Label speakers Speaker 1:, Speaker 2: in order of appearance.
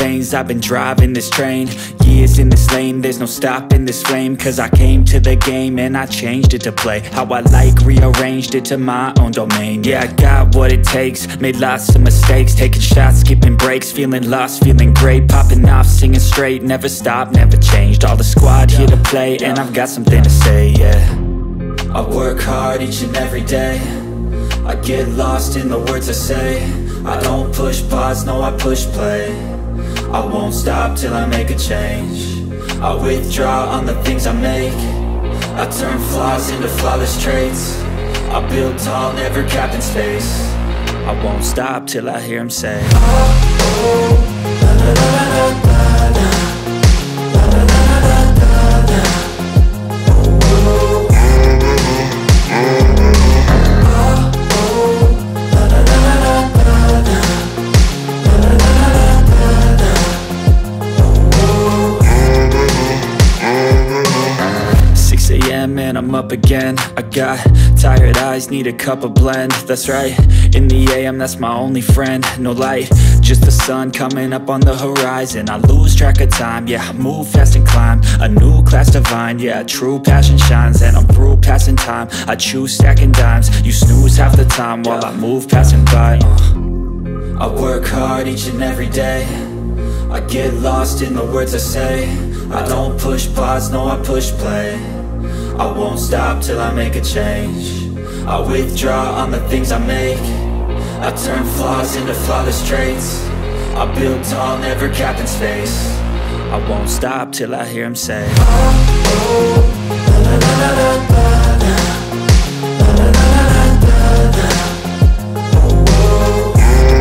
Speaker 1: veins, I've been driving this train. Years in this lane, there's no stopping this flame. Cause I came to the game and I changed it to play how I like, rearranged it to my own domain. Yeah, I got what it takes, made lots of mistakes, taking shots, skipping breaks, feeling lost, feeling great, popping off, singing straight, never stopped, never changed. All the squad here to play, and I've got something to say, yeah. I work hard each and every day, I get lost in the words I say. I don't push pause, no, I push play. I won't stop till I make a change. I withdraw on the things I make. I turn flaws into flawless traits. I build tall, never capped in space. I won't stop till I hear him say, oh, oh, la la la la la la, la la la la la la, oh, oh. And I'm up again. I got tired eyes, need a cup of blend. That's right, in the AM, that's my only friend. No light, just the sun coming up on the horizon. I lose track of time, yeah, I move fast and climb a new class divine, yeah, true passion shines. And I'm through passing time, I choose stacking dimes. You snooze half the time while I move passing by. I work hard each and every day, I get lost in the words I say. I don't push pause, no, I push play. I won't stop till I make a change. I withdraw on the things I make. I turn flaws into flawless traits. I build tall, never capped in space. I won't stop till I hear him say, oh, oh.